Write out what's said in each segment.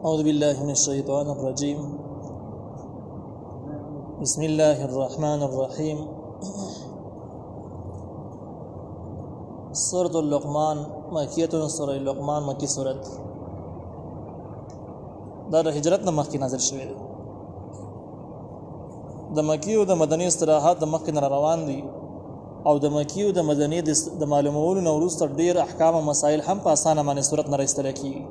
أعوذ بالله من الشيطان الرجيم. بسم الله الرحمن الرحيم. سورة اللقمان مکیۃ. سورة اللقمان مکی سورت دا د هجرت نه مخکې نازل شوې ده. د مکی او د مدني اصطلاحات د مخکې نه روان دي او د مکی او د مدني د معلومولو نه وروسته ډېر احکام او مسائل هم په اسانه باندې صورت نه راایستل کېږي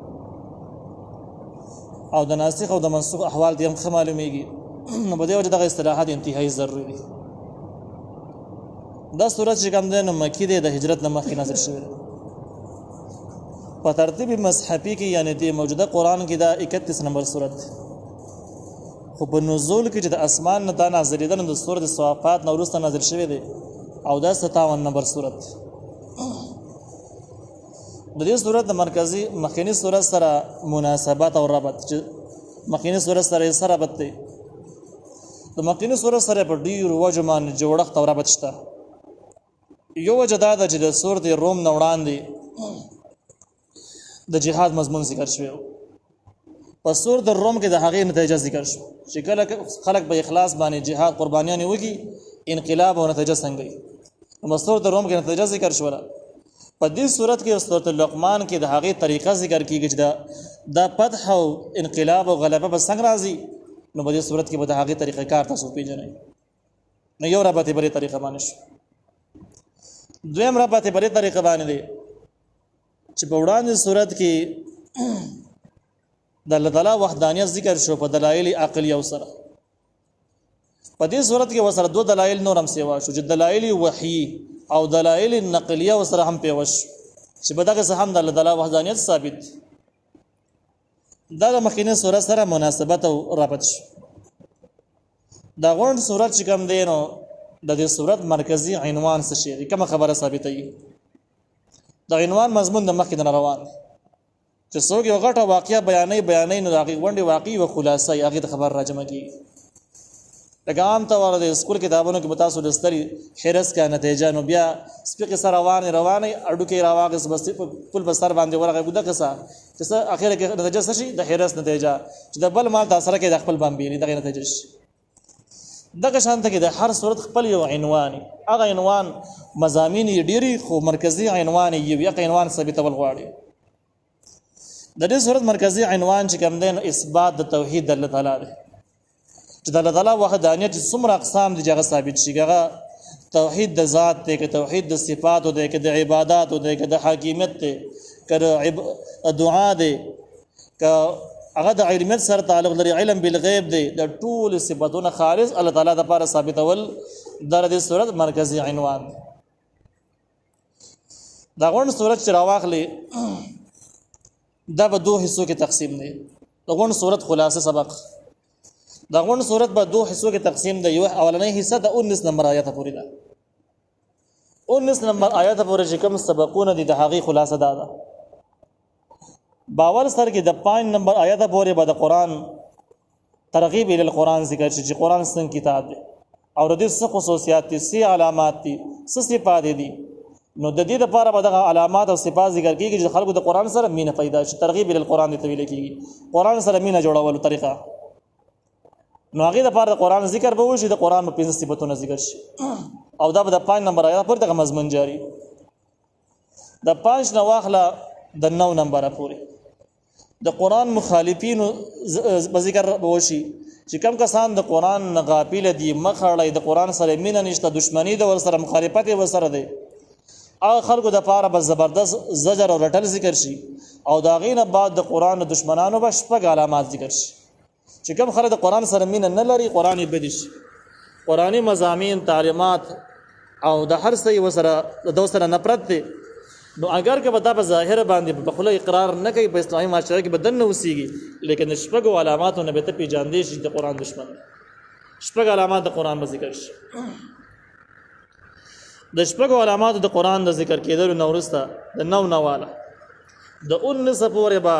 او د ناسخ او د منسوخ احوال دې هم ښه معلومیږي. نو په دې وجه دغه اصطلاحات انتهایی ضروري دي. دا صورت چې کوم دی نو مکی دی، د هجرت نه مخکې نازل شوی دی. په ترتیب مصحفي کې یعنی د موجوده قرآن کې دا 31 نمبر صورت دی، خو په نزول کې چې د اسمان نه دا نازلېده نو د سورة صافات نه وروسته نازل شوی دی او دا 57 نمبر صورت دی. د دې صورت د مرکزي مخکینی صورت سره مناسبت او ربط چې مخکینی صورت سره یې سره ربط دی. د مخکینی صورت سره په ډېرو وجو باندې جوړښت او ربط شته. یو وجه دا ده چې د سورت روم نه وړاندې د جهاد مضمون ذکر شوی و. په سورت روم کې د هغې نتیجه ذکر شو چې کله خلک په اخلاص باندې جهاد قربانیانې وکړي انقلاب او نتیجه څنګه وي. نو سورت روم کې نتیجه ذکر شوله. په دې صورت کې سورت اللقمان کې د هغې طریقه ذکر کېږي چې دا فتح او انقلاب او غلبه به څنګه راځي. نو په دې صورت کې به د هغې طریقه کار تاسو پیژنئ. نو یو ربط یې په دې طریقه باندې شو. دویم ربط یې په دې طریقه باندې دی چې په وړاندې صورت کې د الله تعالی وحدانیت ذکر شو په دلایل عقلیه سره. په دې صورت کې ورسره دو دلایل نور هم سیوا شو چې دلایل وحیي او دلایل نقلیه سره هم پیوش چې په دغه څه هم د الله تعالی وحدانیت ثابت. دا د مخکینی صورت سره مناسبت او ربط شو. دا غوڼ صورت چې کوم دی نو د دې صورت مرکزی عنوان څه شي کومه خبره ثابتوي. د عنوان مضمون د مخکې نه روان چې څوک یو غټه واقعه بیانوي نو د هغې غونډې واقعي و خلاصه یې هغې ته خبر راجمع کېږي. لکه عام طور د سکول کتابونو کې به تاسو لوستلي حرس کا نتیجه، نو بیا سپي قصه روانې اډوکې راواغېست بس پل په سر باندې ورغی بوده قصه چې څه اخره کې نتیجه څه شي د حرس نتیجه چې د بل مال تاثره کې د خپل بامبیني دغه نتیجه شي. دغه شانته کې د هر صورت خپل یو عنوان، هغه عنوان مضامین یې ډېري خو مرکزي عنوان یې یو عنوان ثابتول غواړي. د دې صورت مرکزي عنوان چې کوم دی نو اثبات د توحید د الله تعالی دی چې د الله تعالی وحدانیت څومره اقسام دي چې هغه ثابت شي. هغه توحید د ذات دی، که توحید د صفاتو دی، که د عباداتو دی، که د حاکمیت دی، که د دعا دی، که هغه د علمیت سره تعلق لري، علم بالغیب دی. د ټول صفاتونه خالص الله تعالی د پاره ثابتول د دې صورت مرکزي عنوان دی. دا غوڼ صورت چې راواخلي دا به دوه حصو کې تقسیم دی. د غوڼ صورت خلاصه سبق د غوڼ صورت به دوه حصو کې تقسیم دی. یو اولنۍ حصہ د 19 نمبر آیت پورې ده. 19 نمبر آیت پورې چې کوم سبقونه دي د هغې خلاصه دا ده. باول سر کې د 5 نمبر آیت پورې به د قرآن ترغیب الی القرآن ذکر شي چې قرآن څنګه کتاب دی او د دې څه خصوصیات دي، څه علامات دي، څه صفات دي. نو د دې لپاره به دغه علامات او صفات ذکر کېږي چې خلکو د قرآن سره مینه پیدا شي. ترغیب الی القرآن دې ته ویل کېږي، قرآن سره مینه جوړولو طریقه. نو هغې لپاره د قرآن ذکر به وشي، د قرآن په 5 صفتونه ذکر شي او دا به د 5 نمبر آیات پورې دغه مضمون جاري. د 5 نه واخله د 9 نمبره پورې د قرآن مخالفینو به ذکر به وشي چې کوم کسان د قرآن نه غافله دي، مخ اړوي، د قرآن سره مینه نشته، دشمني ده ورسره، مخالفت یې ورسره دی. هغه خلکو دپاره به زبردست زجر او رټل ذکر شي او د هغې نه بعد د قرآن د دشمنانو به 6 علامات ذکر شي چې کوم خلک د قرآن سره مینه نه لري، قرآن یې بدي شي، قرآني مضامین، تعلیمات او د هر څه یې ورسره د دو سره نفرت دی. نو اگر که به دا په ظاهر باندې په خوله اقرار نه کوي، په اسلامي معاشره کې به دننه اوسېږي، لیکن د 6 علاماتو نه به ته پېژاندې شي د قرآن دشمن. 6 علامات د قرآن به ذکر شي. د 6 علاماتو د قرآن د ذکر کېدلو نه وروسته د 9 نه واله د 19 پورې به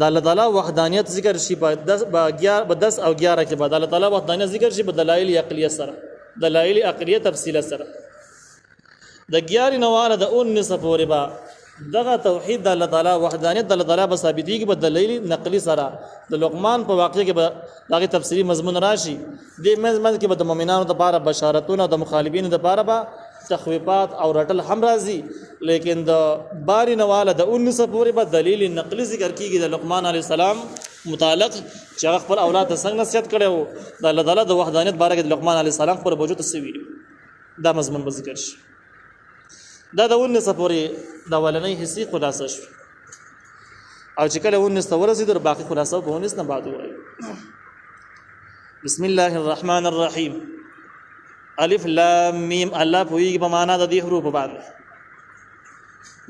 د الله تعالی وحدانیت ذکر شي. په 10 او 11 کې به د الله تعالی وحدانیت ذکر شي په دلایل عقلیه سره، دلایل عقلیه تفصیله سره. د 11 نه واله د 19 پورې به دغه توحید د الله تعالی وحدانیت د الله تعالی په ثابتېږي په دلیل نقلی سره د لقمان په واقعې کې به دغه تفسیری مضمون راشي د مزمن کې به د مؤمنانو لپاره بشارتونه د مخالفینو لپاره به تخویفات او رټل هم راځي لیکن د باری نواله د 19 پورې به دلیل نقلی ذکر کیږي د لقمان علی السلام متعلق چې هغه خپل اولاد ته څنګه نصیحت کړو د الله تعالی د وحدانیت باره کې د لقمان علی السلام پر وجود سوي دا مضمون به ذکر شي دا د 19 پورې د ولنۍ حصے خلاصه شو او چې کله 19 ورسېد د باقي خلاصه په 19 نه بعد وایي بسم الله الرحمن الرحیم الف لام میم الله پویږي په معنا د دې حروف باندې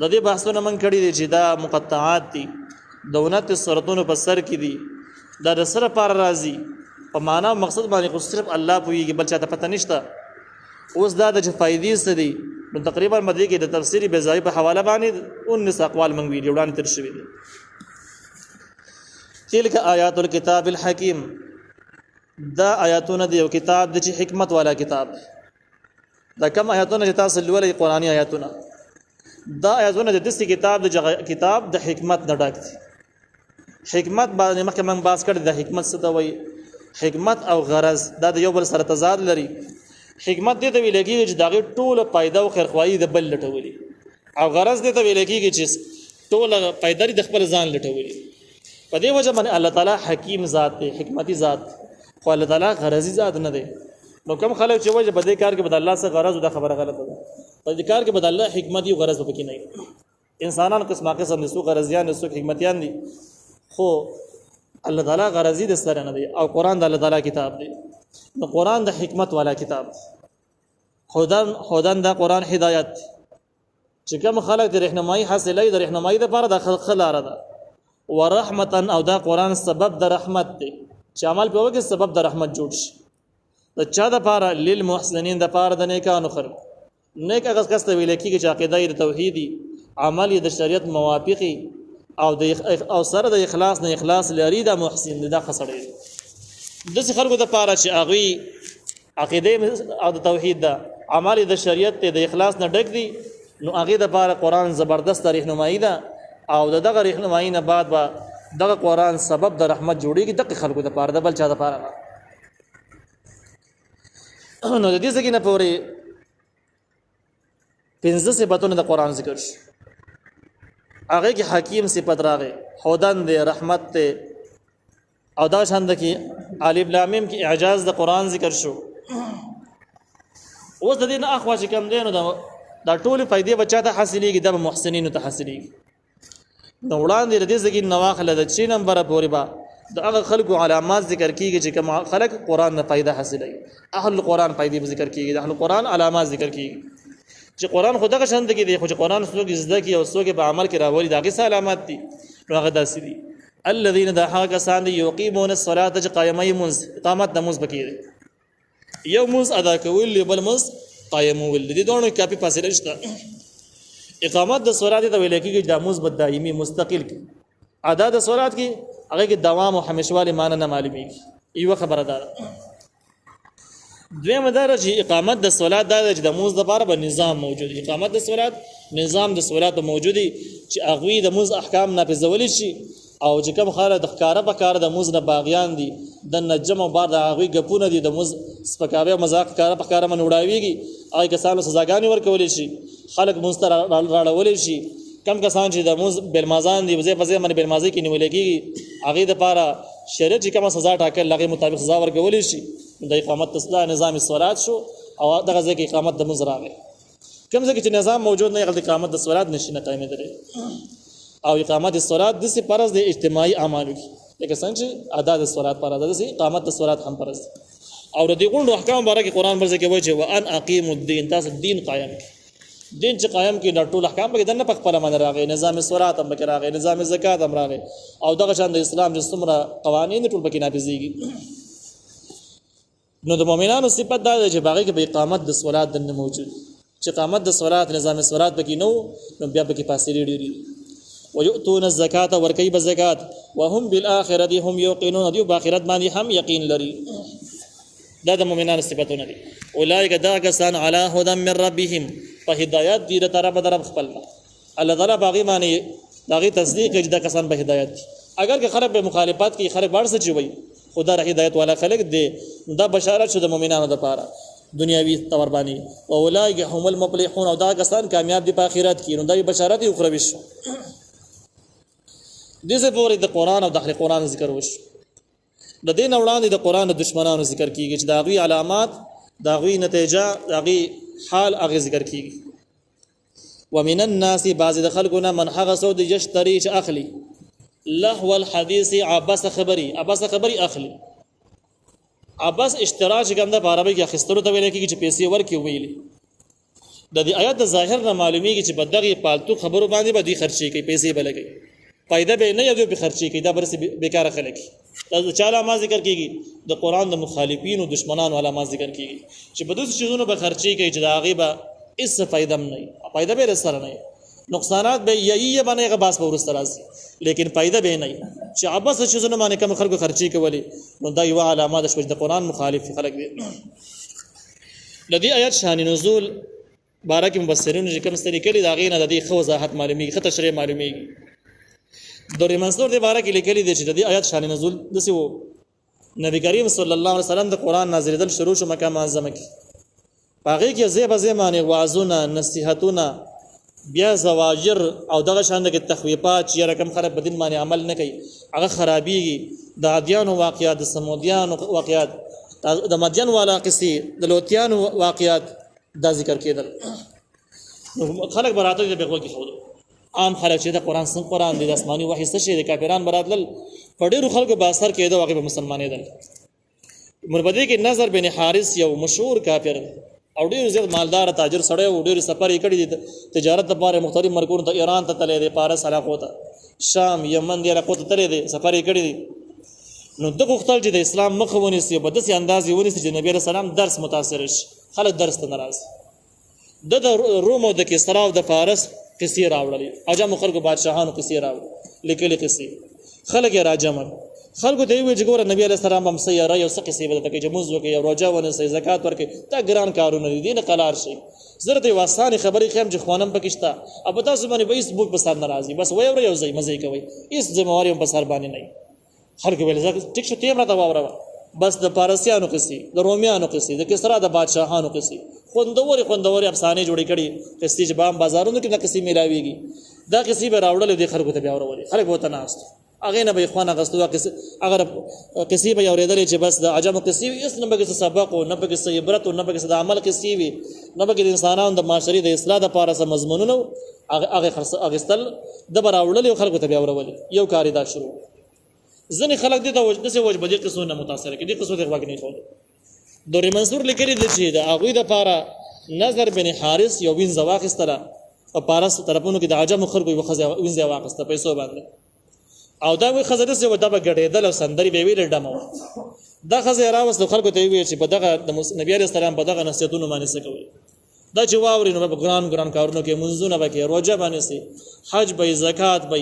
د دې بحثونه من کړي دي چې دا مقطعات دي دونت سورتونو په سر کې دي دا د سره پر راځي په معنا مقصد باندې خو صرف الله پویږي بل چاته پته نشته اوس دا د فائدې څه دي نو تقریبا مدې کې د تفسیری بیزای په حواله باندې 19 اقوال موږ ویډیو وړاندې تر شوي دي تلک آیات الكتاب الحکیم دا آیاتونه دی یو کتاب د حکمت والا کتاب دا کم آیاتونه چې تاسو لولې قرآنی آیاتونه دا آیاتونه د دې کتاب د حکمت نه ډک دي حکمت باندې مخکې موږ باس کړی د حکمت څه ته وایي حکمت او غرض دا د یو بل سره تضاد لري حکمت دې ته ویل کېږي چې دغه ټوله پیدا او خیرخواهي د بل لټولي او غرض دې ته ویل کېږي چې ټوله پیداري د خپل ځان لټولي په دې وجه باندې الله تعالی حکیم ذات دی حکمتي ذات خو الله تعالی غرضي ذات نه دی نو کوم خلک چې وجه په دې کار کې بد الله سره غرض او د خبره غلطه ده په دې کار کې بد الله حکمتي او غرض پکې نه انسانان قسمه قسم نسو غرضیان نسو حکمتيان دي خو الله تعالی غرضي د سره نه دی او قران د الله تعالی کتاب دی نو قران د حکمت والا کتاب خدان دا قران هدایت چې کوم خلک د رهنمایي حاصلې د رهنمایي لپاره د خلاره ده ورحمتا او دا قران سبب د رحمت دی چې عمل په وګه سبب د رحمت جوړ شي د چا د لپاره للمحسنین د لپاره د نیکانو خلق نیک هغه کس ته ویل کېږي چې عقیده د توحیدی عمل د شریعت موافقي او سره د اخلاص نه اخلاص لري د محسن د خسړې د خلکو د لپاره چې هغه عقیده او د توحید د عمل د شریعت د اخلاص نه ډک دي نو هغه د لپاره قران زبردست رهنمایي ده او دغه رهنمایي نه بعد به دغه قران سبب د رحمت جوړیږي د خلکو د لپاره د بل چا د لپاره نو د دې څخه نه پورې 15 صفاتونه د قران ذکر شي هغه کې حکیم صفت راغی هدن دی رحمت ته او دا شاند کې الف لام میم کې اعجاز د قران ذکر شو اوس د دې نه اخوا چې کم دینو دا ټول فائدې بچاته حاصلېږي د محسنینو ته حاصلېږي نو وړاندې د دې ځکه نواخله د 6 نمبر پورې با د هغه خلکو علامات ذکر کیږي چې کوم خلک قران نه فائدہ حاصلوي اهل قران فائدې ذکر کیږي د اهل قران علامات ذکر کیږي چې قران خدغه شند کې دی خو چې قران څوک زده کی او څوک په عمل کې راوړي دغه علامات دي هغه داسې دي الذين ذا كسان يقيمون الصلاه قائمي منز اقامت نماز بکې یو منز ادا کول بل منز قائمول دي دوه کافي فاصله شته اقامت د صلات ته ویل کېږي د نماز بد دایمي مستقل کی ادا د صلات کې هغه کې دوام او همیشواله معنی نه معلومیږي یو خبره ده دوی مدارج اقامت د صلات د نماز لپاره به نظام موجود اقامت د صلات نظام د صلات موجودي چې هغه د نماز احکام نافذول شي او چې کوم خاله د ښکارا په کار د موز نه باغیان دي د نجم او بار د هغه غپونه دي د موز سپکاوي او مذاق کار په کار من وړاويږي هغه کسانو سزاګانی ورکول شي خلک مستر راړول شي کم کسان چې د موز بلمازان دي وزې فزې من بلمازي کې نیول کېږي هغه د پاره شریعت چې کوم سزا ټاکل لغه مطابق سزا ورکول شي د اقامت تصلا نظام الصلات شو او دغه ځکه اقامت د موز راغی کوم ځکه چې نظام موجود نه غلط اقامت د صلات نشي نه قائم درې او اقامت الصلات د سي فرض د اجتماعي اعمالو لکه څنګه چې ادا د صلات فرض ده سي اقامت الصلات هم فرض او د دې غونډو احکام باره کې قران ورځ کې وایي چې وان اقیم الدين تاسو دین قائم دین چې قائم کې د ټول احکام په دنه په خپل من راغی نظام الصلات هم کې راغی نظام زکات هم راغی او دغه شان د اسلام د څومره قوانین ټول پکې نافذيږي نو د مؤمنانو صفات دا چې باغې کې به اقامت د صلات د موجود چې اقامت د صلات نظام الصلات پکې نو بیا پکې فاصله ډېری ويؤتون الزکات ورکی بزکات وهم بالاخره هم یوقنون دی باخرت باندې هم یقین لري دا د مؤمنانو صفاتونه دي اولئک دا کسان علی هدى من ربهم په هدایت دی تر رب خپل الله تعالی باغی معنی داغي تصدیق کې دا کسان به هدایت اگر که خلک به مخالفت کې خلک بار څه چوي خدا ر هدایت والا خلک دي دا بشارت شو د مؤمنانو لپاره دنیاوی تور باندې او اولئک هم المفلحون او دا کسان کامیاب دي په آخرت کې نو دا بشارت یو خروي شو دغه پورې د قران او د اهل قران ذکر وش د دین وړاندې د قران د دشمنانو ذکر کیږي چې دا غوي علامات دا غوي نتیجه دا غوي حال هغه ذکر کیږي ومن الناس بعض خلقنا من حق سود يشتري اخلي لهو الحديث عباس خبري اخلي عباس اشتراک کوم د عربی کې اخستلو ته ویل کېږي چې پیسې ورکې ویلي د دې آیات د ظاهر نه معلومیږي چې بدغه پالتو خبرو باندې به دوی خرچي کوي پیسې بلګي فائدہ به نه یو به خرچي کوي دا برسه بیکاره خلک دا چاله ما ذکر کیږي د قران د مخالفین او دشمنانو علامات ذکر کیږي چې په دوه شیزونو به خرچي کوي چې دا غیبه اس فائدہ نه فائدہ به رسره نه نقصانات به یی باندې غباس به ورسره راځي لیکن فائدہ به نه چې عباس شیزونو باندې کم خلکو خرچي کوي نو دا یو علامات د قران مخالف خلک دي لدی آیات شان نزول بارک مفسرین چې کوم ستنی کړي دا غینه د دې خو وضاحت معلومیږي خطر شری معلومیږي دور منصور دی بارک لیکلي دي چې د دې آیات شان نزول دسه وو نبی کریم صلی الله علیه وسلم د قران نازلېدل شروع شو مکه معظمه کې باغې کې زیبه زمانه وعظونه نصيحتونه بیا زواجر او دغه شان د تخویفات چې رقم خراب بدین باندې عمل نه کوي هغه خرابيږي د عادیانو واقعات د سمودیانو واقعات د مدین والا قصې د لوتیانو واقعات دا ذکر کېدل خلک براته د بغو کې خو عام خلک چې د قران څنګه قران د آسماني وحي څخه شي د کافرانو براتل په ډیرو خلکو باثر کېده واقع به مسلمانېدل مربدی کې نظر بن حارث یو مشهور کافر او ډیر زیات مالدار تاجر سړی او ډیر سفر یې کړی د تجارت لپاره مختلف مرکون ته ایران ته تللی دی پارس علاقو ته شام یمن دی علاقو ته تللی دی سفر یې کړی دی نو دغه خپل چې د اسلام مخ ونیسي په داسې انداز یې ونیسي چې نبی رسول الله درس متاثر شي خلک درس ته ناراض د روم او د کسرا او د فارس قصې راوړلې عجم خلکو بادشاهانو قصې راوړل لیکلې قصې خلک یې راجمع خلکو ته وی چې ګوره نبی علیه السلام هم سیاره یو څه قصې بدل کوي چې موږ وکي او روزه ونیسي زکات ورکړي دا ګران کارونه دي نه قلار شي زره ته واسانه خبرې خیم چې خوانم پکښتا اب تاسو باندې به هیڅ بوک بسار ناراضي بس وای ور یو ځای مزه کوي هیڅ ذمہواری هم بسار باندې نه خلک ویل زکه ټیک شو تیم را تا واوره بس د پارسیانو قصې د رومیانو قصې د کسرا د بادشاهانو قصې خوندوري افسانې جوړې کړي قصې چې بام بازارونو کې د قصې میلاويږي دا قصې به راوړل دي خلکو ته بیا اورولې خلک وته ناست اغه نه به اخوان غستو اگر قصې به اوریدل چې بس د عجم قصې اس نه به سبق او نه به عبرت او نه به د عمل قصې وي نه به د انسانانو د معاشري د اصلاح لپاره سم مضمونونه اغه اغستل د براوړل خلکو ته بیا اورولې یو کاری دا شروع ځنې خلک دي ته وجه بدی قصو نه متاثر کړي قصو د واګ نه خو دور منصور لیکلي دي چې د اغه د لپاره نظر بن حارث یو وین زواخستره او پارس طرفونو کې د عجم خلکو یو خزه وین زواخسته پیسو باندې او دا وی خزه دسه ودا به ګډېدل او سندري به ویل ډمو دا خزه راوست خلکو ته وی چې په دغه د نبی عليه السلام په دغه نصیحتونو باندې څه کوي دا چې واوري نو په ګران کارونو کې منځونه به کې روزه باندې سي حج به زکات به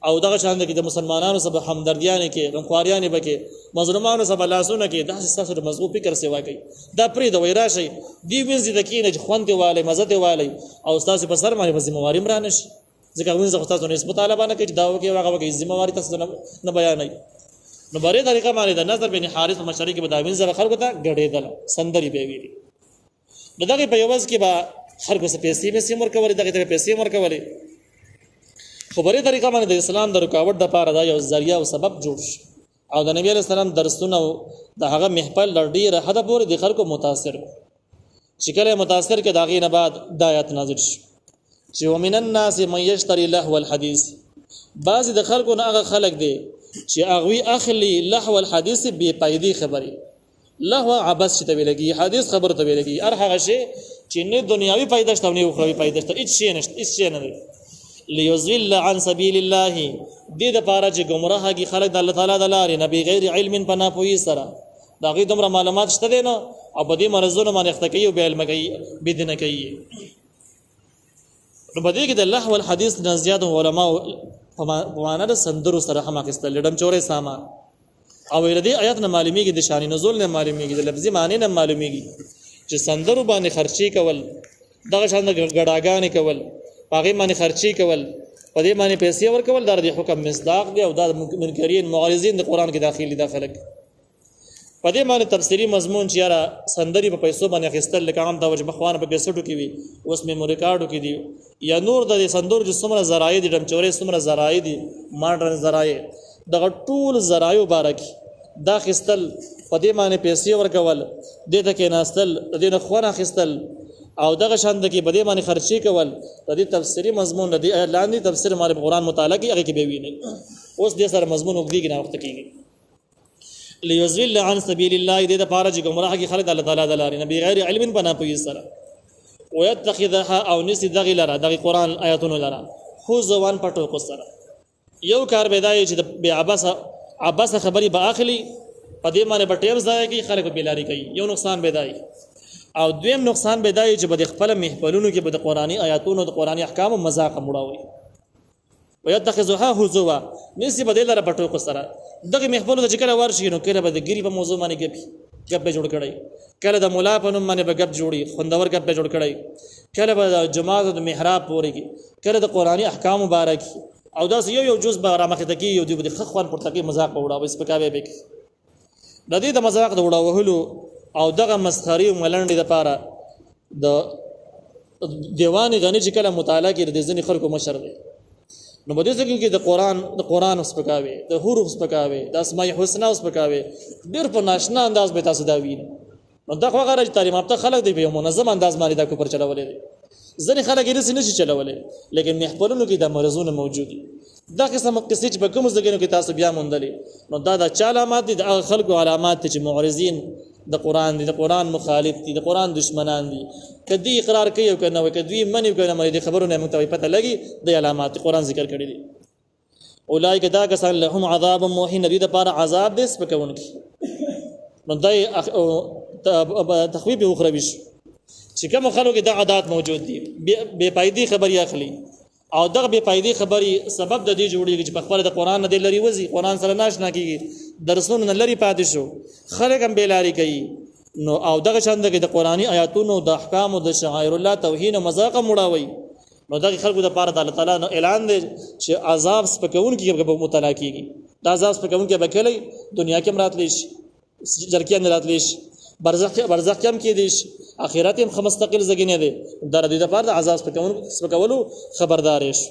او دغه شان کې د مسلمانانو سره همدردیانه کې غمخواریانه به کې مظلومانو سره لاسونه کې دا څه مضبوط فکر سیوا کوي دا پرې د وای راشي دی وینځي د کینې خوندې والے مزته والے او استاد په سر باندې ذمہواری مرانش ځکه وینځه خو تاسو نسبت طالبانه کې دا وکي هغه وکي ذمہواری تاسو نه بیانای نو بره طریقه باندې د نظر بن حارث مشرک به دا وینځه خلکو ته ګډېدل سندري به ویلي دغه په یوز کې به خلکو څخه پیسې به سیمور کولې دغه ته پیسې مور کولې خبره طریقه باندې د اسلام د رکاوټ د پاره دا یو ذریعہ او سبب جوړ شو او د نبی علیہ السلام درسونه د هغه محفل لړډي راحت پورې د خلکو متاثر شکل متاثر کې داغې نه بعد د آیات نازل شو چې ومن الناس من يشتري لهو الحديث بعض د خلکو نه هغه خلک دي چې اغوي اخلي لهو الحديث بے پایدي خبري لهو عبث چې ته ویلګي حدیث خبر ته ویلګي هر هغه شی چې نه دنیاوي فائدہ شته نه اخروی فائدہ شته هیڅ شی نشته هیڅ شی نه ليضل عن سبيل الله دې د پاره چې گمراه کی خلک د الله تعالی د لارې نبی غیر علم پنا پوي سره دا غي دومره معلومات شته دي نو او په دې مرزونه باندې اختکې او به علم کوي بدنه کوي نو بده کې د الله او الحديث د زیات علماء په معنا د سندرو سره هم اخستل لډم چورې سامان او دې آیات نه معلومیږي د شان نزول نه معلومیږي د لفظي معنی نه معلومیږي چې سندرو باندې خرچي کول دغه شان د ګډاګانې کول پاغي باندې خرچي کول په دې باندې پیسې ورکول دا د حکم مصداق دی او دا منکرین معارضین د قران کې داخلي داخلك په دې باندې تفسیری مضمون چې یاره سندري په پیسو باندې اخیستل لکه عام توجه بخوانه په کیسټو کې وي اوس میموري کارډو کې دی یا نور د سندور چې څومره ذرایع دي ډمچورې څومره ذرایع دي ماډرن ذرایع دغه ټول ذرایع بارک دا خستل په دې باندې پیسې ورکول دې ته کې ناستل دې نه خوانه اخیستل او دغه شاند کې په دې باندې خرچي کول د دې تفسیری مضمون د لاندې تفسیر مال قرآن مطالعه کې هغه کې به ویني اوس دې سره مضمون وګدي نه وخت کېږي ليذل عن سبيل الله دې د پاره چې گمراه کی خلک الله تعالی د لارې نه بغیر علم بنا پوي سره ويتخذها او نسي دغه لره دغه قرآن آیاتونو لره خو ځوان پټو کو سره یو کار بدای چې د عباس خبري به اخلي په دې باندې په ټیم ځای کې خلک بلاري کوي یو نقصان بدای او دویم نقصان بدای چې به خپل محفلونو کې به د قرآني آیاتونو د قرآني احکام مذاق مړاوي ويتخذها هزوا نسي بدل لره پټو کو سره دغه محفل د چکر ورشي نو کله به د ګری په موضوع باندې غب جوړ کړي کله د مولا په نوم باندې به غب جوړي خوندور غب جوړ کړي کله به د جماعت د محراب پوريږي کله د قرآني احکام مبارک او دا یو جز به رامخ ته کې یو دی د خخوان پرتګي مذاق وړاوي سپکاوي به د دې د مذاق د وړاوهلو او دغه مسخري ملنډي د پاره د دیوان غني چې کله مطالعه کې د ځنې خلکو مشر دی نو بده ځکه کې د قرآن اوس پکاوي د حروف اوس پکاوي د اسماء الحسنا اوس پکاوي ډېر په ناشنا انداز به تاسو دا وینئ نو دا خو غره تعلیم یافته خلک دی په منظم انداز باندې دا کو پر چلولې دي ځنې خلک یې نشي چلولې لیکن محفلونو کې د مرزونه موجود دي دا قسم قصې چې په کوم ځګینو کې تاسو بیا مونډلې نو دا د علامات دي د خلکو علامات چې معرضین د قرآن دي د قرآن مخالف دي د قرآن دشمنان دي کدی اقرار کوي او کنه کدی منی کنه مې د خبرونه متوي پته لګي د علامات قرآن ذکر کړی دي اولایک دا کسان لهم عذاب موهین دي د پاره عذاب دې سپکون نو دای تخویب اخروی چې کوم خلکو کې د عادت موجود دي بے پایدي خبري اخلي او دغه بے پایدي خبري سبب د دې جوړیږي چې په خپل د قرآن نه لري وځي قرآن سره ناشنا کیږي درسونه نه لري پاتې شو خلک هم بیلاری کوي نو او دغه چند کې د قرآني آیاتونو د احکام او د شعائر الله توهین او مذاق مړاوي نو دغه خلکو د پاره د الله تعالی نو اعلان دی چې عذاب سپکون کې به مطالعه کیږي دا عذاب سپکون کې به کلی دنیا کې مراتلی شي جرکې نه راتلی شي برزخ کې هم کې دي اخرت هم مستقل زګینه دي در دې د پاره د عذاب سپکولو خبردار شي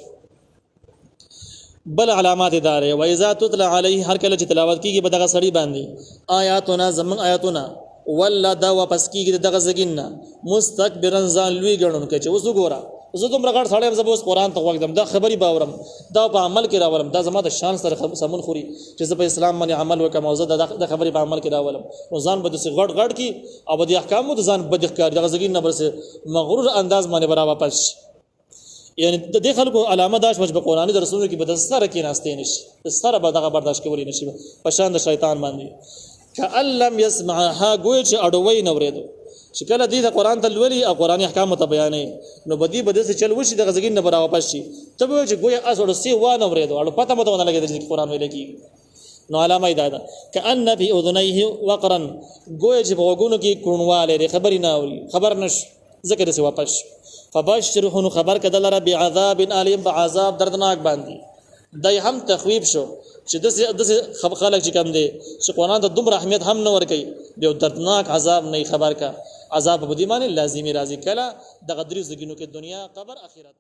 بل علامات دار و اذا تتلى عليه هر کله چې تلاوت کیږي به دغه سړی باندې آیاتنا زمن آیاتنا ولا دا واپس کیږي دغه زګینه مستكبرن ځان لوی ګڼون کې چې اوس وګوره زه دومره غړ سړی زه اوس قرآن ته وګدم دا خبري باورم دا په عمل کې راولم دا زما د شان سره سمون خوري چې زه په اسلام باندې عمل وکم او زه د خبري په عمل کې راولم نو ځان به د غړ کی او د احکامو د ځان بد ښکار دغه زګینه برسه مغرور انداز باندې برابر واپس یعنی د دې خلکو علامه داش وجب قرآنی د رسولو کې به د سره کې ناشته نشي سره به دغه برداشت کولی نشي په شان د شیطان باندې کألم يسمعها گوی چې اډوي نه ورېدو چې کله دې د قرآن ته لولي او قرآني احکام ته بیانې نو بدی بده څه چل وشي د غزګین نه برابر واپس شي ته به چې گوی اسوړ سی و نه ورېدو اړو پته مته ونه لګي چې قرآن ویل کیږي نو علامه دا ده کأن في اذنيه وقرا گوی چې په وګونو کې کونواله خبري نه اوري خبر نش ذکر سي واپس فبشرهم خبر کدل رب عذاب الیم بعذاب دردناک باندې دای هم تخویب شو چې د خلک چې کم دي چې قرآن ته دومره اهمیت هم نه ور کوي د دردناک عذاب نه خبر کا عذاب په دې معنی لازمي راځي کله د غدري زګینو کې دنیا قبر اخرت